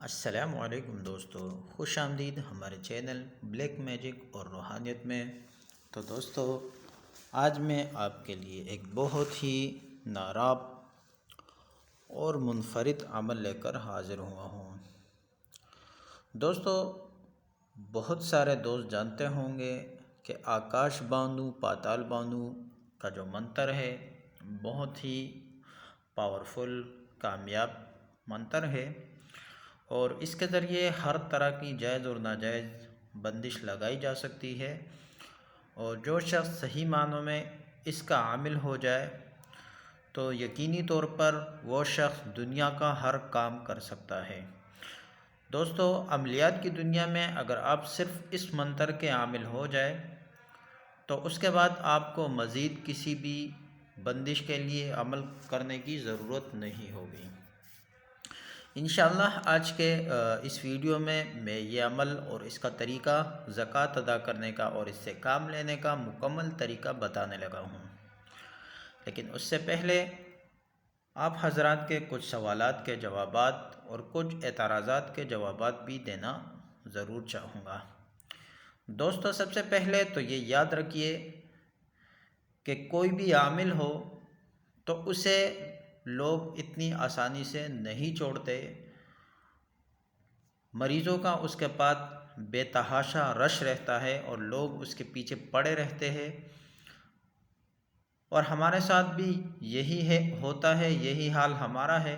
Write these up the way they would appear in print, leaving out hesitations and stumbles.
السلام علیکم دوستو، خوش آمدید ہمارے چینل بلیک میجک اور روحانیت میں۔ تو دوستو، آج میں آپ کے لیے ایک بہت ہی نایاب اور منفرد عمل لے کر حاضر ہوا ہوں۔ دوستو، بہت سارے دوست جانتے ہوں گے کہ آکاش بانو پاتال بانو کا جو منتر ہے بہت ہی پاورفل کامیاب منتر ہے، اور اس کے ذریعے ہر طرح کی جائز اور ناجائز بندش لگائی جا سکتی ہے، اور جو شخص صحیح معنوں میں اس کا عامل ہو جائے تو یقینی طور پر وہ شخص دنیا کا ہر کام کر سکتا ہے۔ دوستو، عملیات کی دنیا میں اگر آپ صرف اس منتر کے عامل ہو جائے تو اس کے بعد آپ کو مزید کسی بھی بندش کے لیے عمل کرنے کی ضرورت نہیں ہوگی۔ انشاءاللہ آج کے اس ویڈیو میں یہ عمل اور اس کا طریقہ زکوٰۃ ادا کرنے کا اور اس سے کام لینے کا مکمل طریقہ بتانے لگا ہوں، لیکن اس سے پہلے آپ حضرات کے کچھ سوالات کے جوابات اور کچھ اعتراضات کے جوابات بھی دینا ضرور چاہوں گا۔ دوستو، سب سے پہلے تو یہ یاد رکھیے کہ کوئی بھی عامل ہو تو اسے لوگ اتنی آسانی سے نہیں چھوڑتے۔ مریضوں کا اس کے بعد بے تحاشا رش رہتا ہے اور لوگ اس کے پیچھے پڑے رہتے ہیں، اور ہمارے ساتھ بھی یہی ہوتا ہے، یہی حال ہمارا ہے۔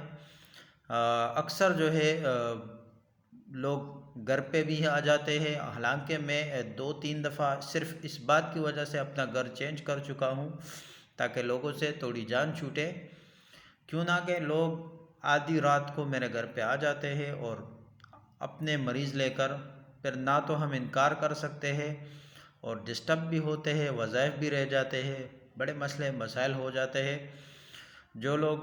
اکثر جو ہے لوگ گھر پہ بھی آ جاتے ہیں، حالانکہ میں 2-3 دفعہ صرف اس بات کی وجہ سے اپنا گھر چینج کر چکا ہوں تاکہ لوگوں سے تھوڑی جان چھوٹے، کیوں نہ کہ لوگ آدھی رات کو میرے گھر پہ آ جاتے ہیں اور اپنے مریض لے کر پھر نہ تو ہم انکار کر سکتے ہیں اور ڈسٹرب بھی ہوتے ہیں، وظائف بھی رہ جاتے ہیں، بڑے مسئلے مسائل ہو جاتے ہیں۔ جو لوگ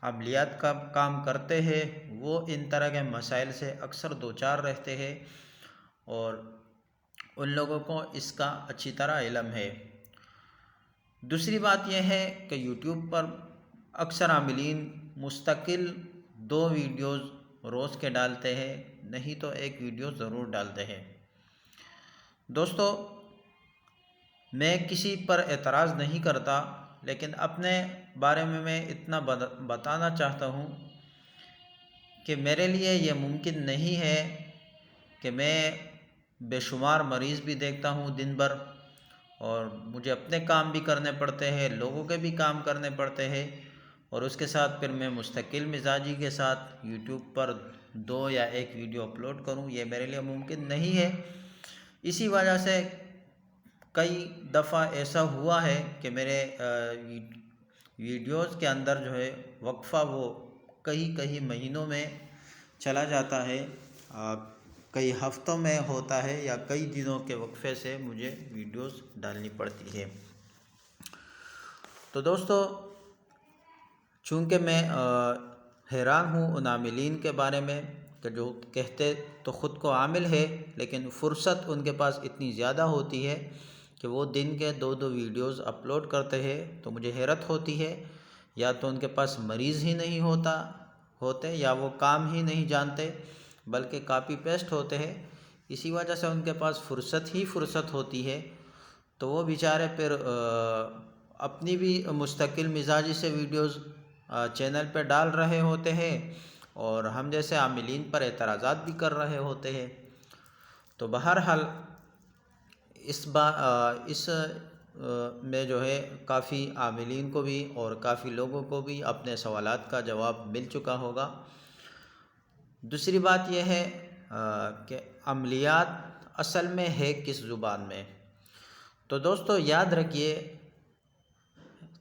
عملیات کا کام کرتے ہیں وہ ان طرح کے مسائل سے اکثر دوچار رہتے ہیں، اور ان لوگوں کو اس کا اچھی طرح علم ہے۔ دوسری بات یہ ہے کہ یوٹیوب پر اکثر عاملین مستقل 2 ویڈیوز روز کے ڈالتے ہیں، نہیں تو 1 ویڈیو ضرور ڈالتے ہیں۔ دوستو، میں کسی پر اعتراض نہیں کرتا، لیکن اپنے بارے میں اتنا بتانا چاہتا ہوں کہ میرے لیے یہ ممکن نہیں ہے کہ میں بے شمار مریض بھی دیکھتا ہوں دن بھر، اور مجھے اپنے کام بھی کرنے پڑتے ہیں، لوگوں کے بھی کام کرنے پڑتے ہیں، اور اس کے ساتھ پھر میں مستقل مزاجی کے ساتھ یوٹیوب پر 2 یا 1 ویڈیو اپلوڈ کروں، یہ میرے لیے ممکن نہیں ہے۔ اسی وجہ سے کئی دفعہ ایسا ہوا ہے کہ میرے ویڈیوز کے اندر جو ہے وقفہ وہ کئی مہینوں میں چلا جاتا ہے، کئی ہفتوں میں ہوتا ہے، یا کئی دنوں کے وقفے سے مجھے ویڈیوز ڈالنی پڑتی ہے۔ تو دوستو، چونکہ میں حیران ہوں ان عاملین کے بارے میں کہ جو کہتے تو خود کو عامل ہے، لیکن فرصت ان کے پاس اتنی زیادہ ہوتی ہے کہ وہ دن کے 2 ویڈیوز اپلوڈ کرتے ہیں، تو مجھے حیرت ہوتی ہے، یا تو ان کے پاس مریض ہی نہیں ہوتے، یا وہ کام ہی نہیں جانتے بلکہ کاپی پیسٹ ہوتے ہیں، اسی وجہ سے ان کے پاس فرصت ہوتی ہے، تو وہ بیچارے پھر اپنی بھی مستقل مزاجی سے ویڈیوز چینل پہ ڈال رہے ہوتے ہیں، اور ہم جیسے عاملین پر اعتراضات بھی کر رہے ہوتے ہیں۔ تو بہرحال اس میں جو ہے کافی عاملین کو بھی اور کافی لوگوں کو بھی اپنے سوالات کا جواب مل چکا ہوگا۔ دوسری بات یہ ہے کہ عملیات اصل میں ہے کس زبان میں؟ تو دوستو، یاد رکھیے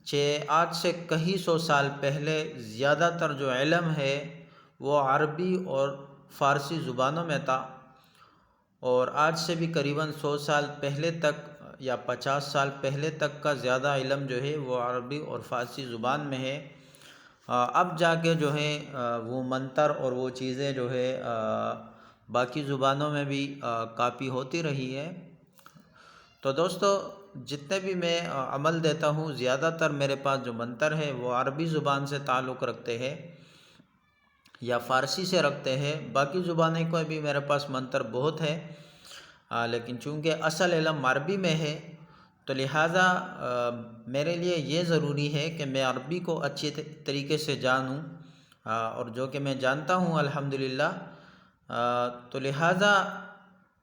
کہ آج سے کئی 100 سال پہلے زیادہ تر جو علم ہے وہ عربی اور فارسی زبانوں میں تھا، اور آج سے بھی قریباً 100 سال پہلے تک یا 50 سال پہلے تک کا زیادہ علم جو ہے وہ عربی اور فارسی زبان میں ہے۔ اب جا کے جو ہے وہ منتر اور وہ چیزیں جو ہے باقی زبانوں میں بھی کاپی ہوتی رہی ہے۔ تو دوستو، جتنے بھی میں عمل دیتا ہوں زیادہ تر میرے پاس جو منتر ہے وہ عربی زبان سے تعلق رکھتے ہیں، یا فارسی سے رکھتے ہیں، باقی زبانیں کو بھی میرے پاس منتر بہت ہے، لیکن چونکہ اصل علم عربی میں ہے تو لہٰذا میرے لیے یہ ضروری ہے کہ میں عربی کو اچھی طریقے سے جانوں، اور جو کہ میں جانتا ہوں الحمدللہ۔ تو لہٰذا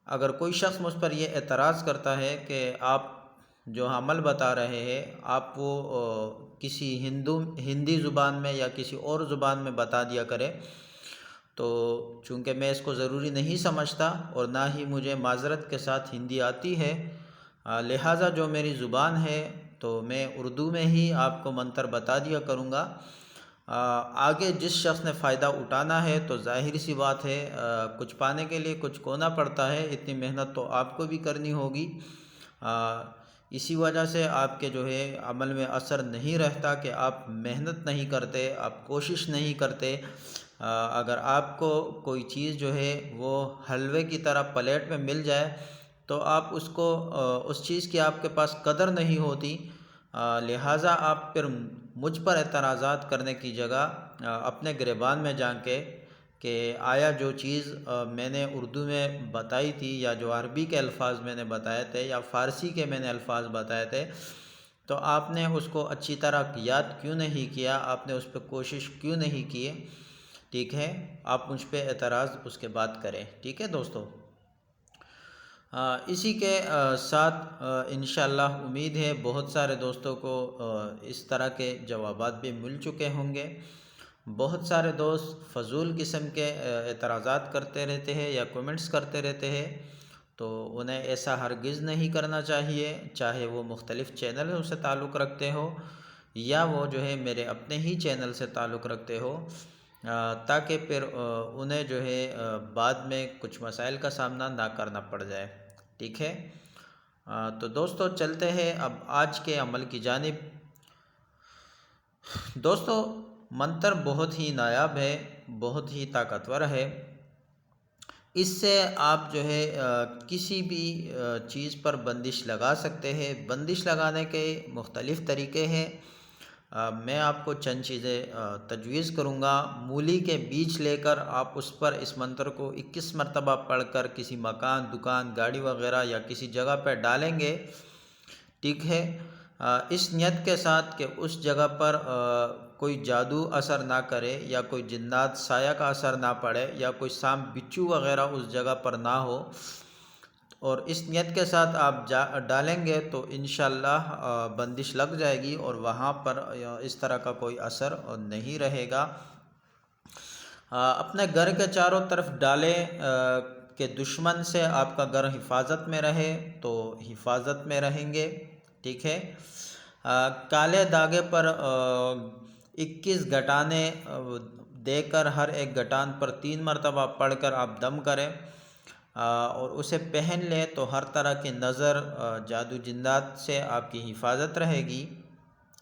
اگر کوئی شخص مجھ پر یہ اعتراض کرتا ہے کہ آپ جو عمل بتا رہے ہیں آپ وہ کسی ہندی زبان میں یا کسی اور زبان میں بتا دیا کرے، تو چونکہ میں اس کو ضروری نہیں سمجھتا اور نہ ہی مجھے معذرت کے ساتھ ہندی آتی ہے، لہٰذا جو میری زبان ہے تو میں اردو میں ہی آپ کو منتر بتا دیا کروں گا۔ آگے جس شخص نے فائدہ اٹھانا ہے تو ظاہر سی بات ہے، کچھ پانے کے لیے کچھ کھونا پڑتا ہے، اتنی محنت تو آپ کو بھی کرنی ہوگی۔ اسی وجہ سے آپ کے جو ہے عمل میں اثر نہیں رہتا کہ آپ محنت نہیں کرتے، آپ کوشش نہیں کرتے۔ اگر آپ کو کوئی چیز جو ہے وہ حلوے کی طرح پلیٹ میں مل جائے تو آپ اس چیز کی آپ کے پاس قدر نہیں ہوتی، لہٰذا آپ پھر مجھ پر اعتراضات کرنے کی جگہ اپنے گریبان میں جان کے کہ آیا جو چیز میں نے اردو میں بتائی تھی یا جو عربی کے الفاظ میں نے بتائے تھے یا فارسی کے میں نے الفاظ بتائے تھے، تو آپ نے اس کو اچھی طرح یاد کیوں نہیں کیا، آپ نے اس پہ کوشش کیوں نہیں کی؟ ٹھیک ہے، آپ مجھ پہ اعتراض اس کے بعد کریں، ٹھیک ہے دوستو۔ اسی کے ساتھ انشاءاللہ امید ہے بہت سارے دوستوں کو اس طرح کے جوابات بھی مل چکے ہوں گے۔ بہت سارے دوست فضول قسم کے اعتراضات کرتے رہتے ہیں یا کومنٹس کرتے رہتے ہیں، تو انہیں ایسا ہرگز نہیں کرنا چاہیے، چاہے وہ مختلف چینلوں سے تعلق رکھتے ہو یا وہ جو ہے میرے اپنے ہی چینل سے تعلق رکھتے ہو، تاکہ پھر انہیں جو ہے بعد میں کچھ مسائل کا سامنا نہ کرنا پڑ جائے، ٹھیک ہے۔ تو دوستو چلتے ہیں اب آج کے عمل کی جانب۔ دوستو منتر بہت ہی نایاب ہے، بہت ہی طاقتور ہے۔ اس سے آپ جو ہے کسی بھی چیز پر بندش لگا سکتے ہیں۔ بندش لگانے کے مختلف طریقے ہیں، میں آپ کو چند چیزیں تجویز کروں گا۔ مولی کے بیج لے کر آپ اس پر اس منتر کو 21 مرتبہ پڑھ کر کسی مکان، دکان، گاڑی وغیرہ یا کسی جگہ پہ ڈالیں گے، ٹھیک ہے، اس نیت کے ساتھ کہ اس جگہ پر کوئی جادو اثر نہ کرے یا کوئی جنات سایہ کا اثر نہ پڑے یا کوئی سانپ بچھو وغیرہ اس جگہ پر نہ ہو، اور اس نیت کے ساتھ آپ ڈالیں گے تو انشاءاللہ بندش لگ جائے گی اور وہاں پر اس طرح کا کوئی اثر نہیں رہے گا۔ اپنے گھر کے چاروں طرف ڈالیں کہ دشمن سے آپ کا گھر حفاظت میں رہے، تو حفاظت میں رہیں گے، ٹھیک ہے۔ کالے دھاگے پر 21 گٹانے دے کر ہر ایک گٹان پر 3 مرتبہ پڑھ کر آپ دم کریں اور اسے پہن لیں تو ہر طرح کی نظر، جادو جنات سے آپ کی حفاظت رہے گی،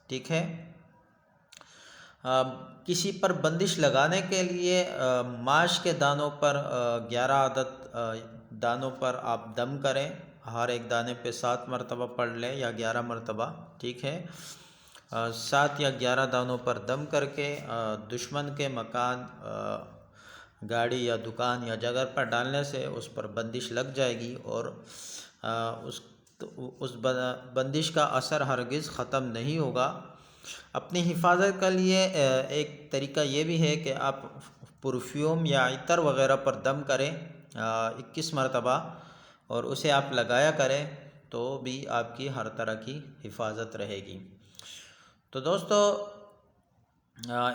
ٹھیک ہے۔ کسی پر بندش لگانے کے لیے ماش کے دانوں پر 11 عدد دانوں پر آپ دم کریں، ہر ایک دانے پہ 7 مرتبہ پڑھ لیں یا 11 مرتبہ، ٹھیک ہے۔ 7 یا 11 دانوں پر دم کر کے دشمن کے مکان، گاڑی یا دکان یا جگہ پر ڈالنے سے اس پر بندش لگ جائے گی اور اس بندش کا اثر ہرگز ختم نہیں ہوگا۔ اپنی حفاظت کے لیے ایک طریقہ یہ بھی ہے کہ آپ پرفیوم یا عطر وغیرہ پر دم کریں 21 مرتبہ اور اسے آپ لگایا کریں تو بھی آپ کی ہر طرح کی حفاظت رہے گی۔ تو دوستو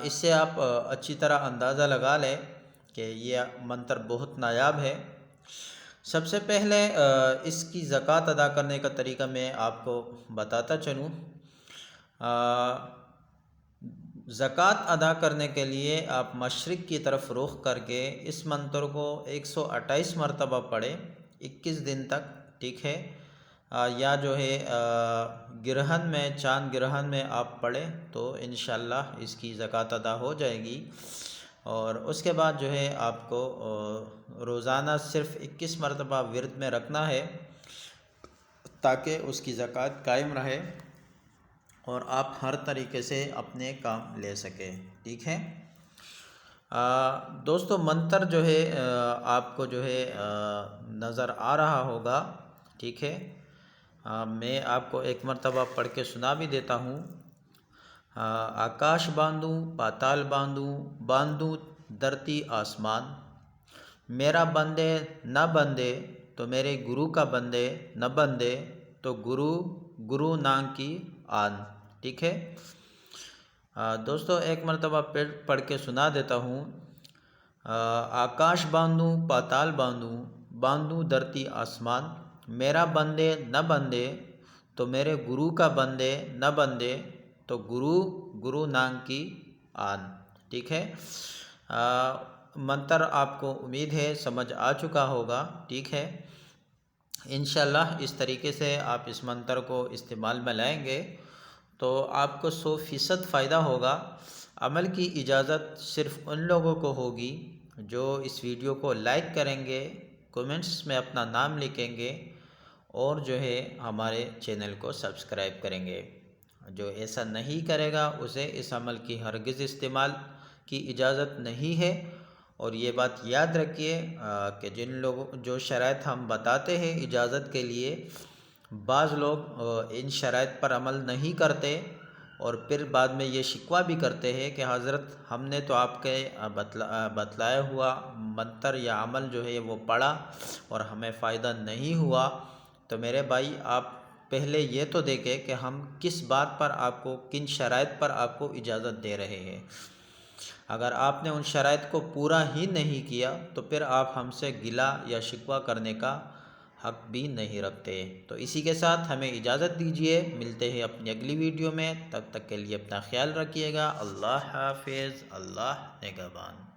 اس سے آپ اچھی طرح اندازہ لگا لیں کہ یہ منتر بہت نایاب ہے۔ سب سے پہلے اس کی زکوٰۃ ادا کرنے کا طریقہ میں آپ کو بتاتا چلوں۔ زکوٰۃ ادا کرنے کے لیے آپ مشرق کی طرف رخ کر کے اس منتر کو 128 مرتبہ پڑھیں 21 دن تک، ٹھیک ہے، یا جو ہے گرہن میں، چاند گرہن میں آپ پڑھیں تو انشاءاللہ اس کی زکوٰۃ ادا ہو جائے گی۔ اور اس کے بعد جو ہے آپ کو روزانہ صرف 21 مرتبہ ورد میں رکھنا ہے تاکہ اس کی زکوٰۃ قائم رہے اور آپ ہر طریقے سے اپنے کام لے سکیں، ٹھیک ہے۔ دوستو منتر جو ہے آپ کو جو ہے نظر آ رہا ہوگا، ٹھیک ہے۔ میں آپ کو ایک مرتبہ پڑھ کے سنا بھی دیتا ہوں۔ آکاش باندھوں پاتال باندھوں، باندھوں دھرتی آسمان، میرا بندے نہ بندے تو میرے گرو کا بندے، نہ بندے تو گرو نانگ کی آن، ٹھیک ہے۔ دوستو ایک مرتبہ پڑھ کے سنا دیتا ہوں۔ آکاش باندھوں پاتال باندھوں، باندھوں دھرتی آسمان، میرا بندے نہ بندے تو میرے گرو کا بندے، نہ بندے تو گرو نانگ کی آن، ٹھیک ہے۔ منتر آپ کو امید ہے سمجھ آ چکا ہوگا، ٹھیک ہے۔ انشاءاللہ اس طریقے سے آپ اس منتر کو استعمال میں لائیں گے تو آپ کو 100% فائدہ ہوگا۔ عمل کی اجازت صرف ان لوگوں کو ہوگی جو اس ویڈیو کو لائک کریں گے، کومنٹس میں اپنا نام لکھیں گے اور جو ہے ہمارے چینل کو سبسکرائب کریں گے۔ جو ایسا نہیں کرے گا اسے اس عمل کی ہرگز استعمال کی اجازت نہیں ہے۔ اور یہ بات یاد رکھیے کہ جو شرائط ہم بتاتے ہیں اجازت کے لیے، بعض لوگ ان شرائط پر عمل نہیں کرتے اور پھر بعد میں یہ شکوہ بھی کرتے ہیں کہ حضرت ہم نے تو آپ کے بتلایا ہوا منتر یا عمل جو ہے وہ پڑھا اور ہمیں فائدہ نہیں ہوا۔ تو میرے بھائی آپ پہلے یہ تو دیکھیں کہ ہم کس بات پر آپ کو، کن شرائط پر آپ کو اجازت دے رہے ہیں۔ اگر آپ نے ان شرائط کو پورا ہی نہیں کیا تو پھر آپ ہم سے گلہ یا شکوہ کرنے کا حق بھی نہیں رکھتے۔ تو اسی کے ساتھ ہمیں اجازت دیجیے، ملتے ہیں اپنی اگلی ویڈیو میں، تب تک کے لیے اپنا خیال رکھیے گا۔ اللہ حافظ، اللہ نگہبان۔